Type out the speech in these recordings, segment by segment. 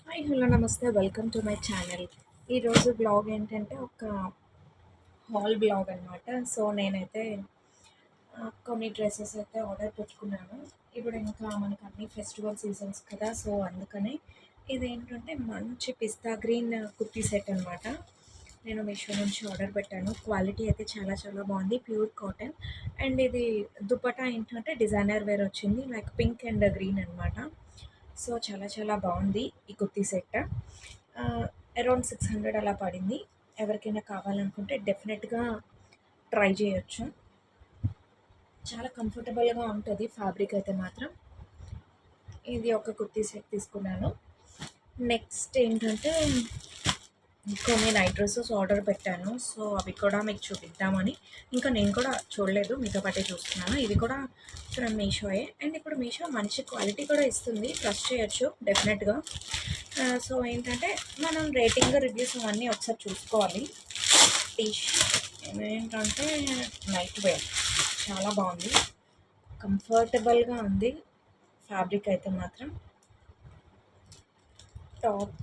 Hi hello నమస్తే welcome to my channel. ఈరోజు blog ఏంటంటే ఒక హాల్ బ్లాగ్ అనమాట. సో నేనైతే కొన్ని డ్రెస్సెస్ అయితే ఆర్డర్ పెట్టుకున్నాను. ఇప్పుడు ఇంకా మనకు అన్ని ఫెస్టివల్ సీజన్స్ కదా, సో అందుకనే ఇదేంటంటే మంచి పిస్తా గ్రీన్ కుర్తీ సెట్ అనమాట. నేను మీషో నుంచి ఆర్డర్ పెట్టాను. క్వాలిటీ అయితే చాలా చాలా బాగుంది, ప్యూర్ కాటన్. అండ్ ఇది దుపట్టా ఏంటంటే డిజైనర్ వేర్ వచ్చింది, లైక్ పింక్ అండ్ గ్రీన్ అనమాట. సో చాలా చాలా బాగుంది ఈ కుర్తీ సెట్. అరౌండ్ 600 అలా పడింది. ఎవరికైనా కావాలనుకుంటే డెఫినెట్గా ట్రై చేయొచ్చు. చాలా కంఫర్టబుల్గా ఉంటుంది ఫ్యాబ్రిక్ అయితే మాత్రం. ఇది ఒక కుర్తీ సెట్ తీసుకున్నాను. నెక్స్ట్ ఏంటంటే కొన్ని నైట్ డ్రెస్సెస్ ఆర్డర్ పెట్టాను. సో అవి కూడా మీకు చూపిద్దామని. ఇంకా నేను కూడా చూడలేదు, మీతో పాటే చూస్తున్నాను. ఇవి కూడా ఫ్రమ్ మీషోయే. అండ్ ఇప్పుడు మీషో మంచి క్వాలిటీ కూడా ఇస్తుంది, ట్రస్ట్ చేయొచ్చు డెఫినెట్గా. సో ఏంటంటే మనం రేటింగ్ రివ్యూస్ అవన్నీ ఒకసారి చూసుకోవాలి. ఏంటంటే నైట్ వేర్ చాలా బాగుంది, కంఫర్టబుల్గా ఉంది ఫ్యాబ్రిక్ అయితే మాత్రం. టాప్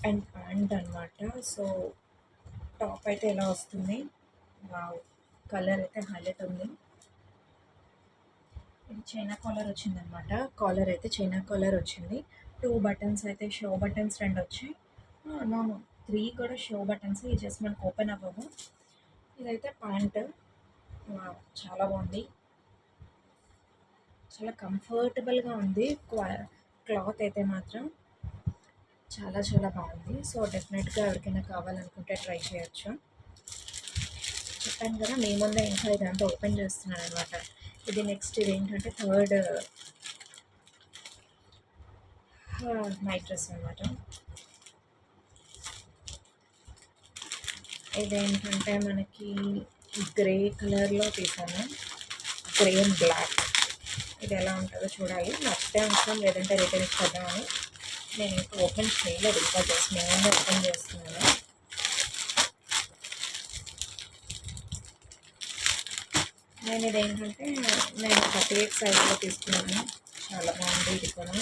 అండ్ ప్యాంట్ అనమాట. సో టాప్ అయితే ఎలా వస్తుంది, వావ్, కలర్ అయితే హైలైట్ ఉంది. ఇది చైనా కాలర్ వచ్చిందనమాట. కాలర్ అయితే చైనా కాలర్ వచ్చింది. 2 బటన్స్ అయితే షో బటన్స్ 2 వచ్చాయి. నో 3 కూడా షో బటన్స్, ఇది జస్ట్ మనకు ఓపెన్ అవ్వవు. ఇదైతే ప్యాంట్, చాలా బాగుంది, చాలా కంఫర్టబుల్గా ఉంది. క్లాత్ అయితే మాత్రం చాలా చాలా బాగుంది. సో డెఫినెట్గా ఎవరికైనా కావాలనుకుంటే ట్రై చేయొచ్చు. చెప్పాను కదా, మీ ముందే ఇంకా ఇదంతా ఓపెన్ చేస్తున్నాను అనమాట. ఇది నెక్స్ట్ ఇది ఏంటంటే థర్డ్ నైట్ డ్రెస్ అనమాట. ఇదేంటంటే మనకి గ్రే కలర్లో తీసాను, గ్రే అండ్ బ్లాక్. ఇది ఎలా ఉంటుందో చూడాలి, నచ్చితే ఉంచాం, లేదంటే రిటర్న్ ఇచ్చేద్దామని. నేను ఇంకా ఓపెన్ చేయలేదు, ఇంకా జస్ట్ నేను ఓపెన్ చేస్తున్నాను. నేను ఇదేంటంటే నేను 38 సైజులో తీసుకున్నాను. చాలా బాగుంది ఇది కూడా.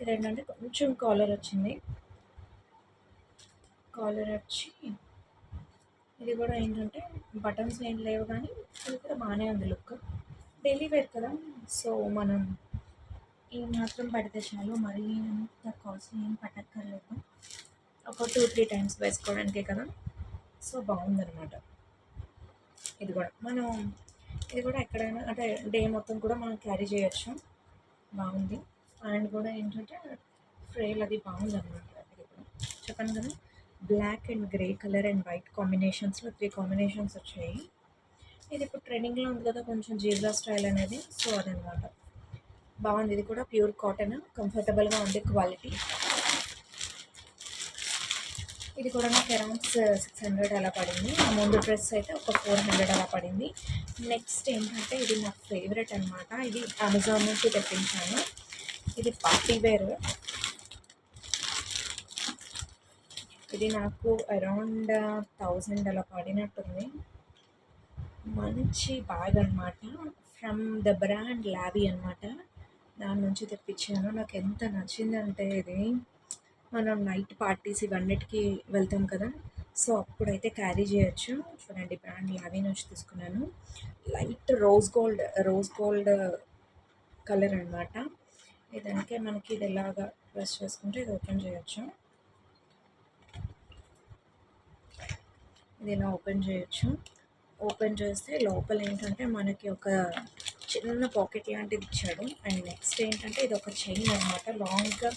ఇదేంటంటే కొంచెం కాలర్ వచ్చింది. కాలర్ వచ్చి ఇది కూడా ఏంటంటే బటన్స్ ఏం లేవు, కానీ ఇది కూడా బాగానే ఉంది లుక్. డైలీ వేర్ కదా, సో మనం ఈ మాత్రం పడితే చాలు, మరీ అంత కాస్ట్లీ ఏం పట్టక్కర్లేదు. ఒక 2-3 టైమ్స్ వేసుకోవడానికే కదా, సో బాగుందన్నమాట. ఇది కూడా మనం ఇది కూడా ఎక్కడైనా అంటే డే మొత్తం కూడా మనం క్యారీ చేయొచ్చు, బాగుంది. అండ్ కూడా ఏంటంటే ఫ్రేల్ అది బాగుందన్నమాట. ఇది కూడా చెప్పాను కదా, black and grey colour and white కాంబినేషన్స్లో 3 కాంబినేషన్స్ వచ్చాయి. ఇది ఇప్పుడు ట్రెండింగ్లో ఉంది కదా కొంచెం జీబ్రా స్టైల్ అనేది, సో అదనమాట. బాగుంది, ఇది కూడా ప్యూర్ కాటన్, కంఫర్టబుల్గా ఉంది, క్వాలిటీ. ఇది కూడా నాకు అరౌండ్ 600 అలా పడింది. ఆ ముందు డ్రెస్ అయితే ఒక 400 అలా పడింది. నెక్స్ట్ ఏంటంటే ఇది నా ఫేవరెట్ అనమాట. ఇది అమెజాన్ నుంచి తెప్పించాను. ఇది పార్టీ వేర్. ఇది నాకు అరౌండ్ 1000 అలా పడినట్టుంది. మంచి బ్యాగ్ అనమాట, ఫ్రమ్ ద బ్రాండ్ లావీ అనమాట. దాని నుంచి తెప్పించాను. నాకు ఎంత నచ్చిందంటే ఇది మనం నైట్ పార్టీస్ ఇవన్నిటికీ వెళ్తాం కదా, సో అప్పుడైతే క్యారీ చేయొచ్చు. చూడండి, బ్రాండ్ లావీ నుంచి తీసుకున్నాను. లైట్ రోజ్ గోల్డ్ కలర్ అనమాట. ఇదానికే మనకి ఇది ఎలాగా ప్రెస్ చేసుకుంటే ఇది ఓపెన్ చేయొచ్చు. ఇది ఇలా ఓపెన్ చేయొచ్చు. ఓపెన్ చేస్తే లోపల ఏంటంటే మనకి ఒక చిన్న పాకెట్ లాంటిది ఇచ్చాడు. అండ్ నెక్స్ట్ ఏంటంటే ఇది ఒక చైన్ అనమాట. లాంగ్గా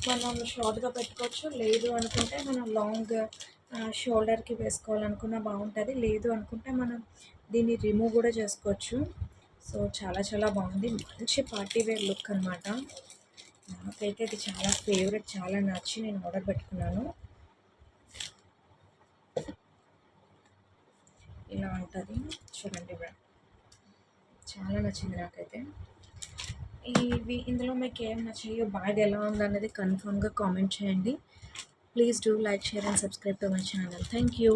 మనం షార్ట్గా పెట్టుకోవచ్చు, లేదు అనుకుంటే మనం లాంగ్ షోల్డర్కి వేసుకోవాలనుకున్న బాగుంటుంది, లేదు అనుకుంటే మనం దీన్ని రిమూవ్ కూడా చేసుకోవచ్చు. సో చాలా చాలా బాగుంది, మంచి పార్టీ వేర్ లుక్ అనమాట. నాకైతే ఇది చాలా ఫేవరెట్, చాలా నచ్చి నేను ఆర్డర్ పెట్టుకున్నాను. ఇలా ఉంటుంది చూడండి, చాలా నచ్చింది నాకైతే. ఇందులో మీకు ఏం నచ్చాయో, బ్యాగ్ ఎలా ఉందనేది కన్ఫర్మ్గా కామెంట్ చేయండి. Please do like, share and subscribe to my channel. Thank you.